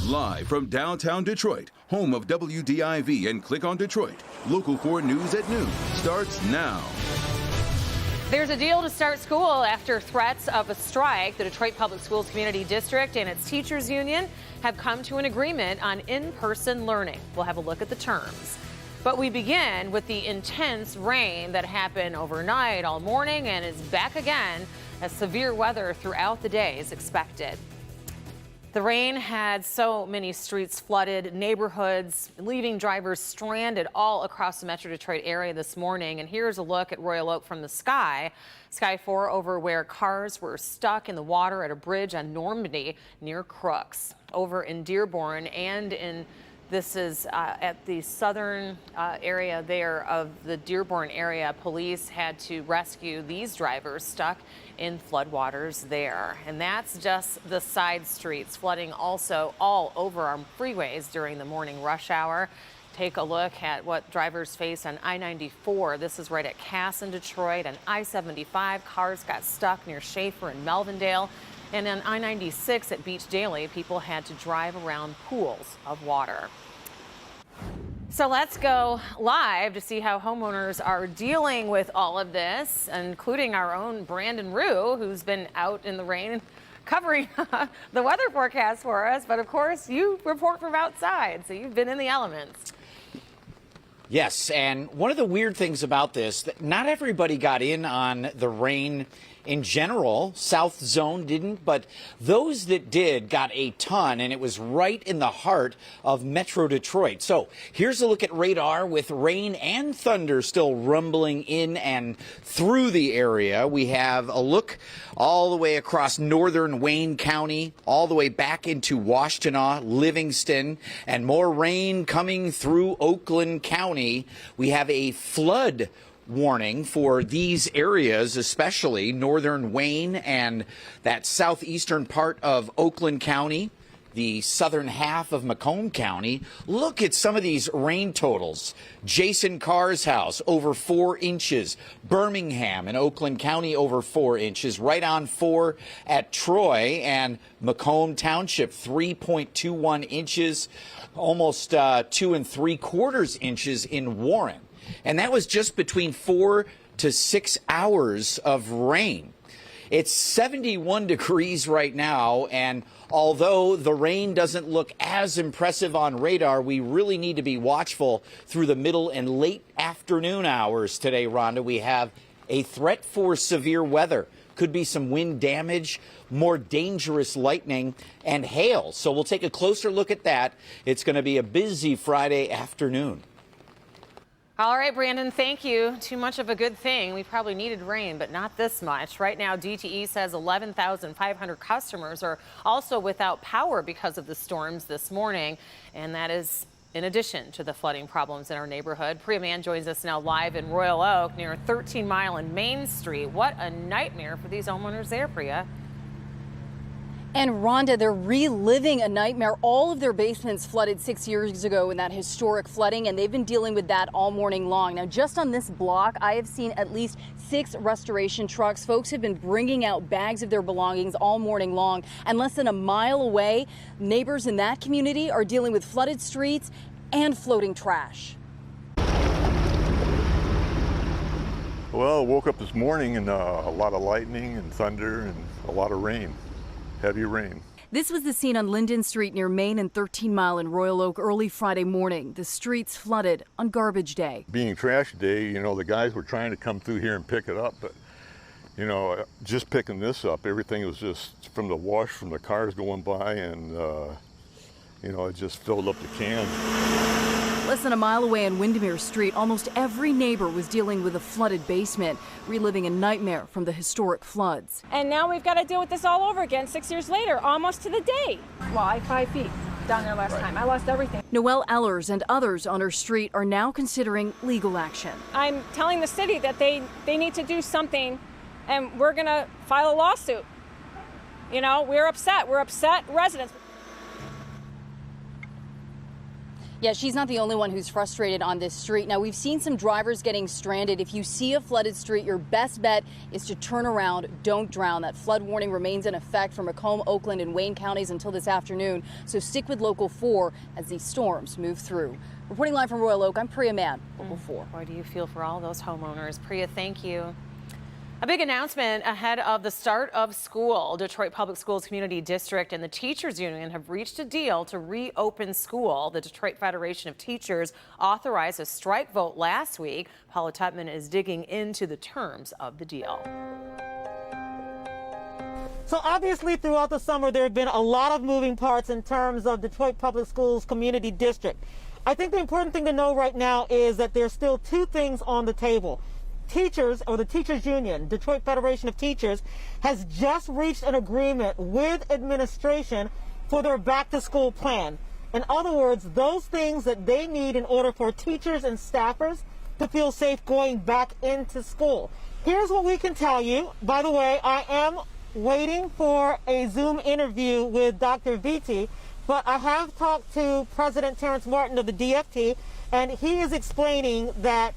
Live from downtown Detroit, home of WDIV and Click on Detroit, Local 4 News at noon starts now. There's a deal to start school after threats of a strike. The Detroit Public Schools Community District and its teachers union have come to an agreement on in-person learning. We'll have a look at the terms. But we begin with the intense rain that happened overnight all morning and is back again as severe weather throughout the day is expected. The rain had so many streets flooded, neighborhoods, leaving drivers stranded all across the Metro Detroit area this morning. And here's a look at Royal Oak from the sky. Sky 4 over where cars were stuck in the water at a bridge on Normandy near Crooks. Over in Dearborn and in this is at the southern area there of the Dearborn area. Police had to rescue these drivers stuck in floodwaters there. And that's just the side streets, flooding also all over our freeways during the morning rush hour. Take a look at what drivers face on I-94. This is right at Cass in Detroit. And I-75, cars got stuck near Schaefer and Melvindale. And on I-96 at Beach Daily, people had to drive around pools of water. So let's go live to see how homeowners are dealing with all of this, including our own Brandon Rue, who's been out in the rain covering the weather forecast for us. But of course, you report from outside, so you've been in the elements. Yes, and one of the weird things about this, that not everybody got in on the rain in general. South Zone didn't, but those that did got a ton, and it was right in the heart of Metro Detroit. So here's a look at radar with rain and thunder still rumbling in and through the area. We have a look all the way across northern Wayne County, all the way back into Washtenaw, Livingston, and more rain coming through Oakland County. We have a flood warning for these areas, especially northern Wayne and that southeastern part of Oakland County, the southern half of Macomb County. Look at some of these rain totals. Jason Carr's house, over 4 inches. Birmingham in Oakland County, over 4 inches. Right on 4 at Troy, and Macomb Township, 3.21 inches. Almost 2 3/4 inches in Warren. And that was just between 4 to 6 hours of rain. It's 71 degrees right now, and although the rain doesn't look as impressive on radar, we really need to be watchful through the middle and late afternoon hours today, Rhonda. We have a threat for severe weather. Could be some wind damage, more dangerous lightning, and hail. So we'll take a closer look at that. It's going to be a busy Friday afternoon. All right, Brandon, thank you. Too much of a good thing. We probably needed rain, but not this much. Right now, DTE says 11,500 customers are also without power because of the storms this morning. And that is in addition to the flooding problems in our neighborhood. Priya Mann joins us now live in Royal Oak near 13 Mile and Main Street. What a nightmare for these homeowners there, Priya. And Rhonda, they're reliving a nightmare. All of their basements flooded 6 years ago in that historic flooding, and they've been dealing with that all morning long. Now, just on this block, I have seen at least 6 restoration trucks. Folks have been bringing out bags of their belongings all morning long. And less than a mile away, neighbors in that community are dealing with flooded streets and floating trash. Well, I woke up this morning and a lot of lightning and thunder and a lot of rain. Heavy rain. This was the scene on Linden Street near Main and 13 Mile in Royal Oak early Friday morning. The streets flooded on garbage day. Being trash day, you know, the guys were trying to come through here and pick it up, but, you know, just picking this up, everything was just from the wash from the cars going by, and, you know, it just filled up the can. Less than a mile away on Windermere Street, almost every neighbor was dealing with a flooded basement, reliving a nightmare from the historic floods. And now we've got to deal with this all over again 6 years later, almost to the day. Well, I 5 feet down there last time. I lost everything. Noelle Ellers and others on her street are now considering legal action. I'm telling the city that they need to do something, and we're going to file a lawsuit. You know, we're upset. We're upset residents. Yeah, she's not the only one who's frustrated on this street. Now, we've seen some drivers getting stranded. If you see a flooded street, your best bet is to turn around, don't drown. That flood warning remains in effect for Macomb, Oakland, and Wayne counties until this afternoon. So stick with Local 4 as these storms move through. Reporting live from Royal Oak, I'm Priya Mann, Local 4. Boy, do you feel for all those homeowners. Priya, thank you. A big announcement ahead of the start of school. Detroit Public Schools Community District and the Teachers Union have reached a deal to reopen school. The Detroit Federation of Teachers authorized a strike vote last week. Paula Tutman is digging into the terms of the deal. So obviously throughout the summer there have been a lot of moving parts in terms of Detroit Public Schools Community District. I think the important thing to know right now is that there's still two things on the table. Teachers, or the Teachers Union, Detroit Federation of Teachers, has just reached an agreement with administration for their back-to-school plan. In other words, those things that they need in order for teachers and staffers to feel safe going back into school. Here's what we can tell you. By the way, I am waiting for a Zoom interview with Dr. Viti, but I have talked to President Terrence Martin of the DFT, and he is explaining that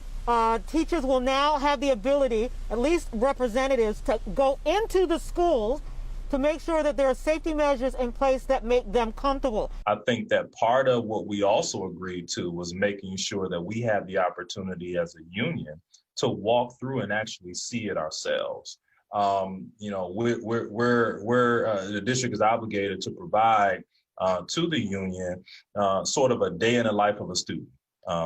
teachers will now have the ability, at least representatives, to go into the schools to make sure that there are safety measures in place that make them comfortable. I think that part of what we also agreed to was making sure that we have the opportunity as a union to walk through and actually see it ourselves. You know, the district is obligated to provide to the union sort of a day in the life of a student.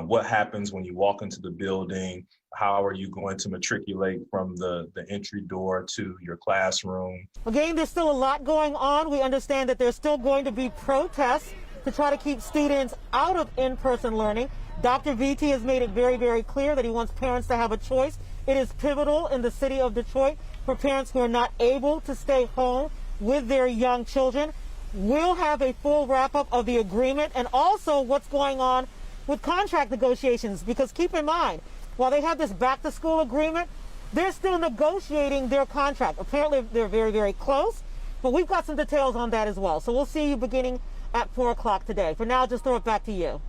What happens when you walk into the building? How are you going to matriculate from the entry door to your classroom? Again, there's still a lot going on. We understand that there's still going to be protests to try to keep students out of in-person learning. Dr. Viti has made it very, very clear that he wants parents to have a choice. It is pivotal in the city of Detroit for parents who are not able to stay home with their young children. We'll have a full wrap-up of the agreement and also what's going on with contract negotiations, because keep in mind, while they have this back-to-school agreement, they're still negotiating their contract. Apparently, they're very, very close, but we've got some details on that as well. So we'll see you beginning at 4 o'clock today. For now, I'll just throw it back to you.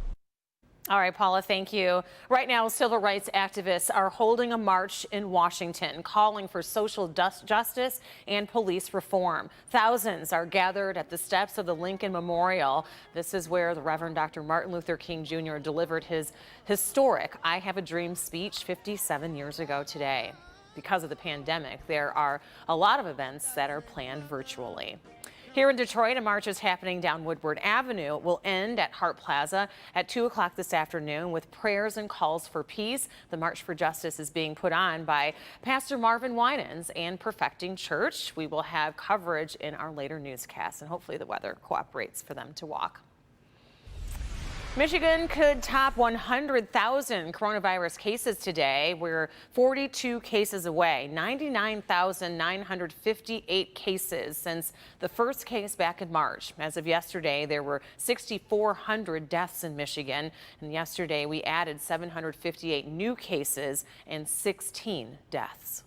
All right, Paula, thank you. Right now, civil rights activists are holding a march in Washington, calling for social justice and police reform. Thousands are gathered at the steps of the Lincoln Memorial. This is where the Reverend Dr. Martin Luther King Jr. delivered his historic I Have a Dream speech 57 years ago today. Because of the pandemic, there are a lot of events that are planned virtually. Here in Detroit, a march is happening down Woodward Avenue. It will end at Hart Plaza at 2 o'clock this afternoon with prayers and calls for peace. The March for Justice is being put on by Pastor Marvin Winans and Perfecting Church. We will have coverage in our later newscasts, and hopefully the weather cooperates for them to walk. Michigan could top 100,000 coronavirus cases today. We're 42 cases away, 99,958 cases since the first case back in March. As of yesterday, there were 6,400 deaths in Michigan. And yesterday, we added 758 new cases and 16 deaths.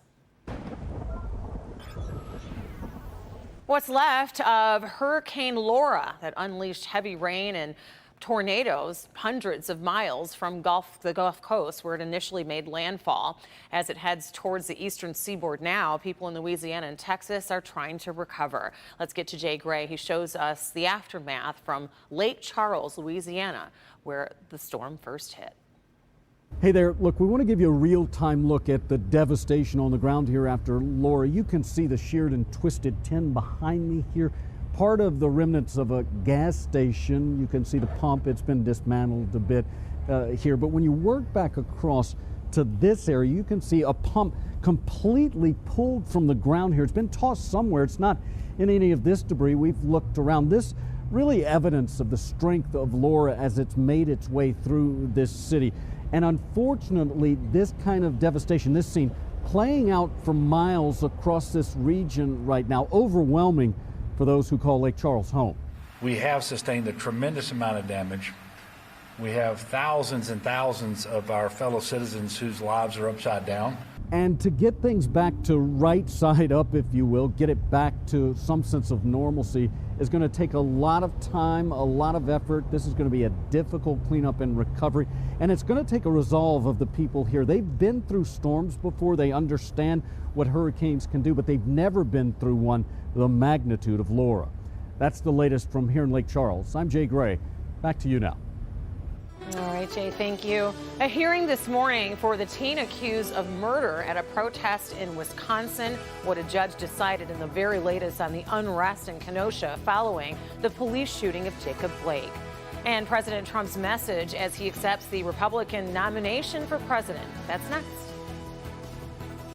What's left of Hurricane Laura that unleashed heavy rain and tornadoes hundreds of miles from the Gulf Coast where it initially made landfall. As it heads towards the eastern seaboard now, people in Louisiana and Texas are trying to recover. Let's get to Jay Gray. He shows us the aftermath from Lake Charles, Louisiana, where the storm first hit. Hey there, look, we want to give you a real-time look at the devastation on the ground here after Laura. You can see the sheared and twisted tin behind me here. Part of the remnants of a gas station. You can see the pump. It's been dismantled a bit here. But when you work back across to this area, you can see a pump completely pulled from the ground here. It's been tossed somewhere. It's not in any of this debris. We've looked around. This really evidence of the strength of Laura as it's made its way through this city. And unfortunately, this kind of devastation, this scene, playing out for miles across this region right now, overwhelming for those who call Lake Charles home. We have sustained a tremendous amount of damage. We have thousands and thousands of our fellow citizens whose lives are upside down. And to get things back to right side up, if you will, get it back to some sense of normalcy is going to take a lot of time, a lot of effort. This is going to be a difficult cleanup and recovery, and it's going to take a resolve of the people here. They've been through storms before. They understand what hurricanes can do, but they've never been through one the magnitude of Laura. That's the latest from here in Lake Charles. I'm Jay Gray. Back to you now. All right, Jay, thank you. A hearing this morning for the teen accused of murder at a protest in Wisconsin. What a judge decided in the very latest on the unrest in Kenosha following the police shooting of Jacob Blake. And President Trump's message as he accepts the Republican nomination for president. That's next.